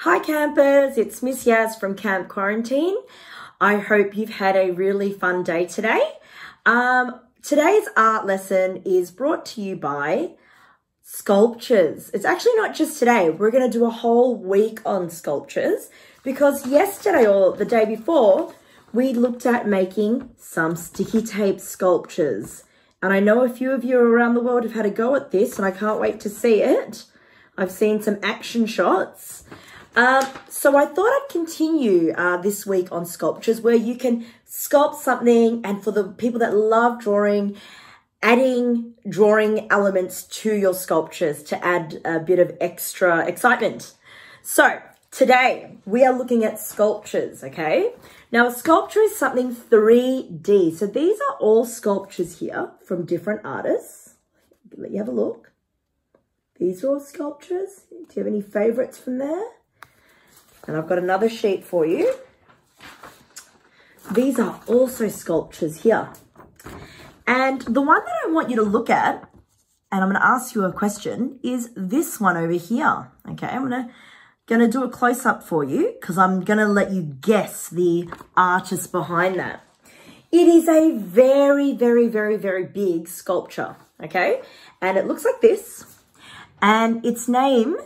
Hi campers, it's Miss Yaz from Camp Quarantine. I hope you've had a really fun day today. Today's art lesson is brought to you by sculptures. It's actually not just today. We're going to do a whole week on sculptures because yesterday or the day before, we looked at making some sticky tape sculptures. And I know a few of you around the world have had a go at this and I can't wait to see it. I've seen some action shots. So I thought I'd continue this week on sculptures where you can sculpt something, and for the people that love drawing, adding drawing elements to your sculptures to add a bit of extra excitement. So today we are looking at sculptures, okay? Now a sculpture is something 3D. So these are all sculptures here from different artists. Let you have a look. These are all sculptures. Do you have any favorites from there? And I've got another sheet for you. These are also sculptures here. And the one that I want you to look at, and I'm going to ask you a question, is this one over here. Okay, I'm gonna do a close-up for you because I'm going to let you guess the artist behind that. It is a very, very, very, very big sculpture, okay? And it looks like this. And its name,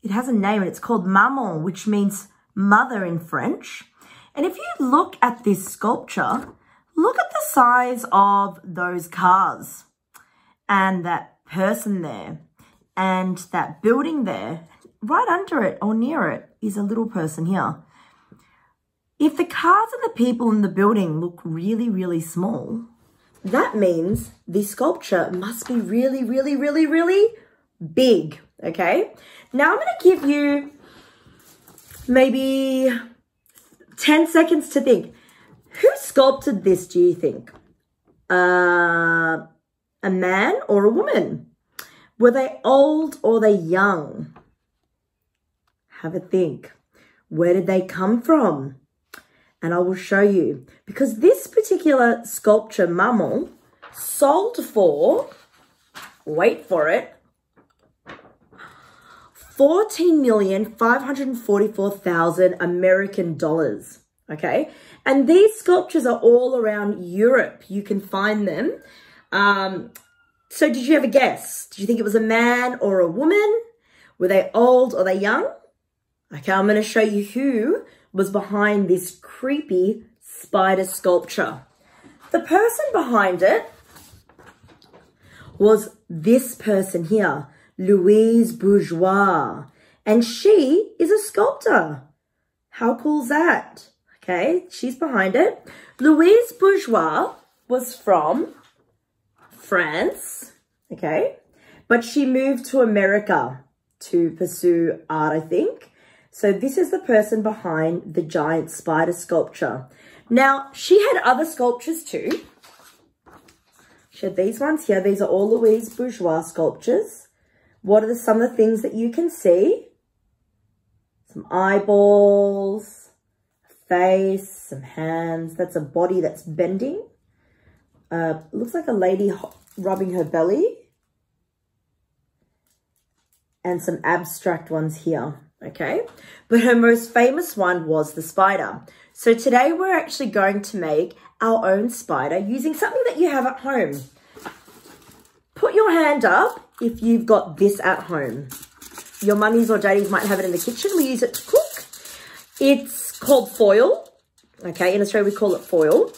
it has a name and it's called Maman, which means mother in French. And if you look at this sculpture, look at the size of those cars and that person there and that building there. Right under it or near it is a little person here. If the cars and the people in the building look really, really small, that means the sculpture must be really, really, really, really big, okay? Now I'm going to give you maybe 10 seconds to think. Who sculpted this, do you think? A man or a woman? Were they old or they young? Have a think. Where did they come from? And I will show you. Because this particular sculpture, Maman, sold for, wait for it, 14,544,000 American dollars. Okay. And these sculptures are all around Europe. You can find them. So did you have a guess? Did you think it was a man or a woman? Were they old or they young? Okay, I'm going to show you who was behind this creepy spider sculpture. The person behind it was this person here, Louise Bourgeois, and she is a sculptor. How cool is that? Okay, she's behind it. Louise Bourgeois was from France, okay, but she moved to America to pursue art, I think. So this is the person behind the giant spider sculpture. Now, she had other sculptures too. She had these ones here. These are all Louise Bourgeois sculptures. What are some of the things that you can see? Some eyeballs, a face, some hands. That's a body that's bending. Looks like a lady rubbing her belly. And some abstract ones here. Okay, but her most famous one was the spider. So today we're actually going to make our own spider using something that you have at home. Put your hand up if you've got this at home. Your mummies or daddies might have it in the kitchen. We use it to cook. It's called foil. Okay, in Australia we call it foil.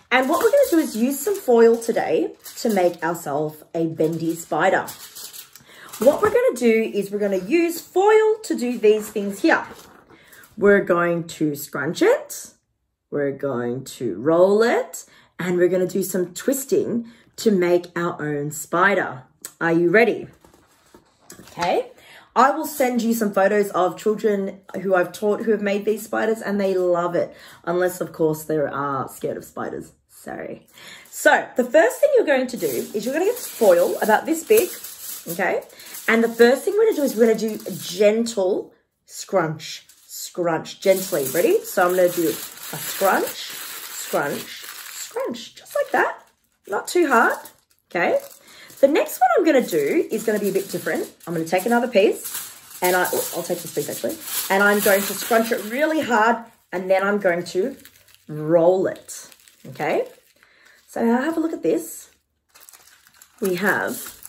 And what we're going to do is use some foil today to make ourselves a bendy spider. What we're going to do is we're going to use foil to do these things here. We're going to scrunch it, we're going to roll it, and we're going to do some twisting to make our own spider. Are you ready? Okay. I will send you some photos of children who I've taught who have made these spiders, and they love it. Unless, of course, they are scared of spiders. Sorry. So the first thing you're going to do is you're going to get foil about this big, okay? And the first thing we're going to do is we're going to do a gentle scrunch, gently. Ready? So I'm going to do a scrunch, just like that. Not too hard, okay? The next one I'm going to do is going to be a bit different. I'm going to take another piece And I'll take this piece actually. And I'm going to scrunch it really hard, and then I'm going to roll it, okay? So now have a look at this. We have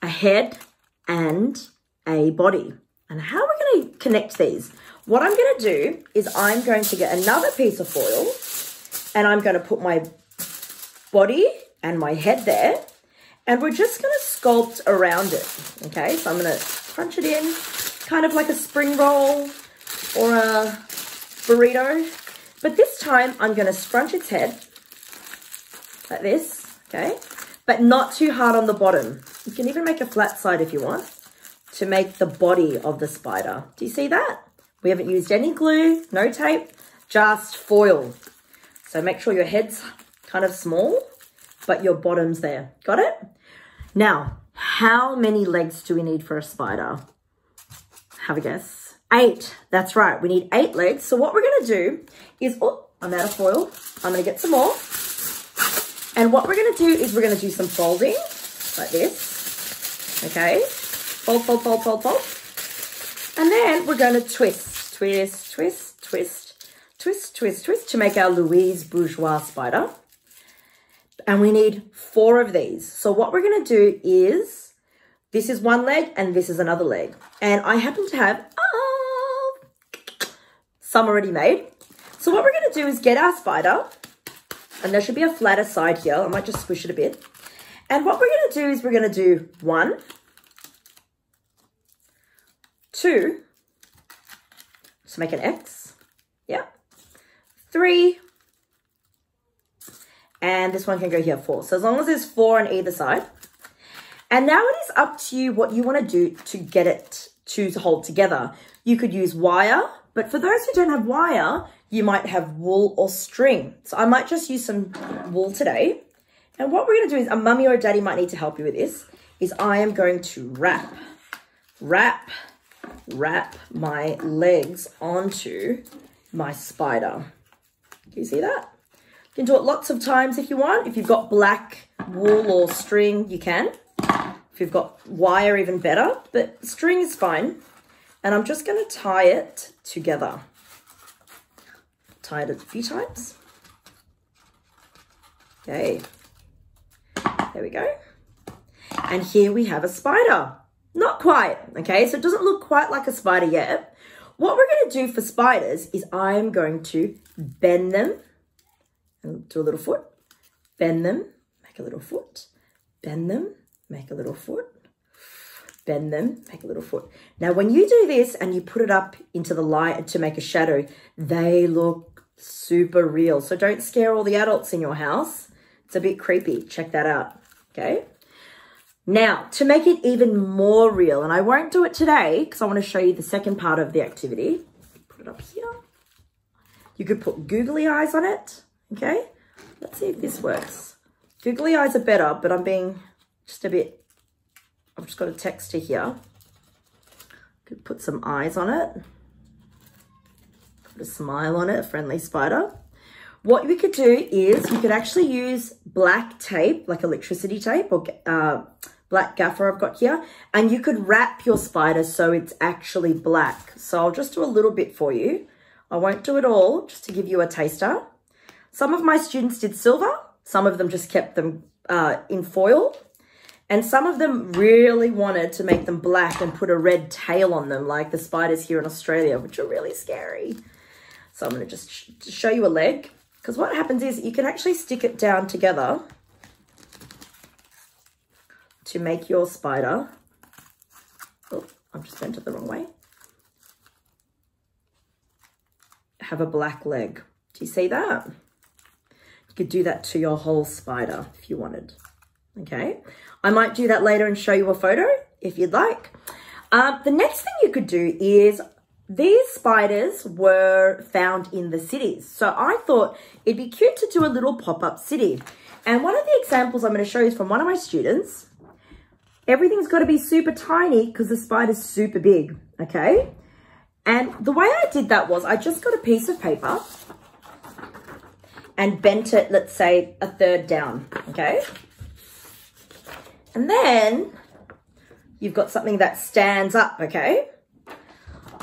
a head and a body. And how are we going to connect these? What I'm going to do is I'm going to get another piece of foil, and I'm going to put my body and my head there, and we're just going to sculpt around it, okay? So I'm going to crunch it in, kind of like a spring roll or a burrito. But this time I'm going to scrunch its head like this, okay? But not too hard on the bottom. You can even make a flat side if you want to make the body of the spider. Do you see that? We haven't used any glue, no tape, just foil. So make sure your head's kind of small, but your bottom's there. Got it? Now, how many legs do we need for a spider? Have a guess. 8. That's right. We need 8 legs. So what we're going to do is, oh, I'm out of foil. I'm going to get some more. And what we're going to do is we're going to do some folding like this. Okay. Fold, fold, fold, fold, fold. And then we're going to twist, twist, twist, twist, twist, twist, twist to make our Louise Bourgeois spider. And we need 4 of these. So what we're going to do is, this is one leg and this is another leg. And I happen to have some already made. So what we're going to do is get our spider, and there should be a flatter side here. I might just squish it a bit. And what we're going to do is we're going to do 1, 2, to make an X. Yeah. 3. And this one can go here, 4. So as long as there's 4 on either side. And now it is up to you what you want to do to get it to hold together. You could use wire, but for those who don't have wire, you might have wool or string. So I might just use some wool today. And what we're going to do is, a mummy or a daddy might need to help you with this, is I am going to wrap my legs onto my spider. Can you see that? You can do it lots of times if you want. If you've got black wool or string, you can. If you've got wire, even better, but string is fine. And I'm just going to tie it together. Tie it a few times. Okay. There we go. And here we have a spider. Not quite, okay? So it doesn't look quite like a spider yet. What we're going to do for spiders is I'm going to bend them and do a little foot. Bend them, make a little foot. Bend them, make a little foot. Bend them, make a little foot. Now, when you do this and you put it up into the light to make a shadow, they look super real. So don't scare all the adults in your house. It's a bit creepy. Check that out, okay? Now, to make it even more real, and I won't do it today because I want to show you the second part of the activity. Put it up here. You could put googly eyes on it, okay? Let's see if this works. Googly eyes are better, but I'm being just a bit, I've just got a texture here. Could put some eyes on it. Put a smile on it, a friendly spider. What we could do is you could actually use black tape, like electricity tape, or black gaffer I've got here, and you could wrap your spider so it's actually black. So I'll just do a little bit for you. I won't do it all, just to give you a taster. Some of my students did silver. Some of them just kept them in foil. And some of them really wanted to make them black and put a red tail on them, like the spiders here in Australia, which are really scary. So I'm going to just show you a leg. Because what happens is you can actually stick it down together to make your spider. Oh, I've just bent it the wrong way. Have a black leg. Do you see that? You could do that to your whole spider if you wanted. Okay. I might do that later and show you a photo if you'd like. The next thing you could do is, these spiders were found in the cities. So I thought it'd be cute to do a little pop-up city. And one of the examples I'm going to show you is from one of my students. Everything's got to be super tiny because the spider's super big, okay? And the way I did that was I just got a piece of paper and bent it, let's say, a third down, okay? And then you've got something that stands up, okay?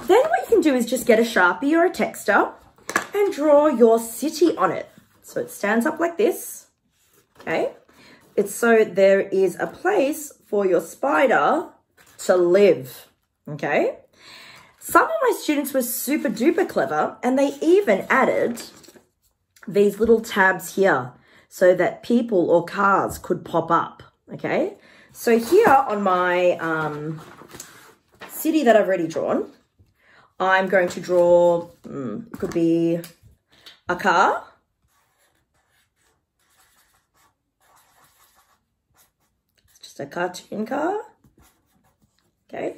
Then what you can do is just get a Sharpie or a texter and draw your city on it. So it stands up like this, okay? It's so there is a place for your spider to live, okay? Some of my students were super duper clever and they even added these little tabs here so that people or cars could pop up, okay? So here on my city that I've already drawn, I'm going to draw, it could be a car. It's just a cartoon car, okay?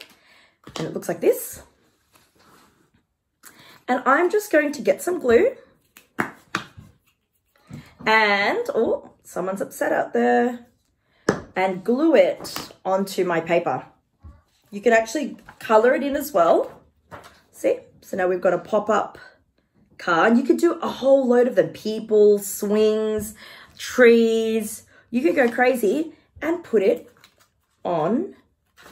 And it looks like this. And I'm just going to get some glue. And, oh, someone's upset out there. And glue it onto my paper. You can actually color it in as well. See? So now we've got a pop-up car. And you could do a whole load of them. People, swings, trees. You could go crazy and put it on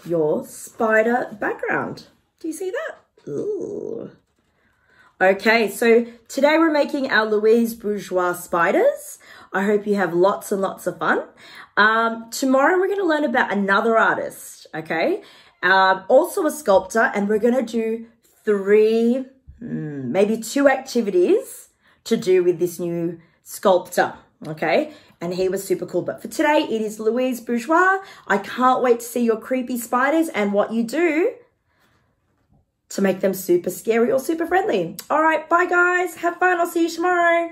your spider background. Do you see that? Ooh. Okay, so today we're making our Louise Bourgeois spiders. I hope you have lots and lots of fun. Tomorrow we're going to learn about another artist, okay? Also a sculptor, and we're going to do 3, maybe 2 activities to do with this new sculptor, okay? And he was super cool. But for today, it is Louise Bourgeois. I can't wait to see your creepy spiders and what you do to make them super scary or super friendly. All right, bye guys. Have fun. I'll see you tomorrow.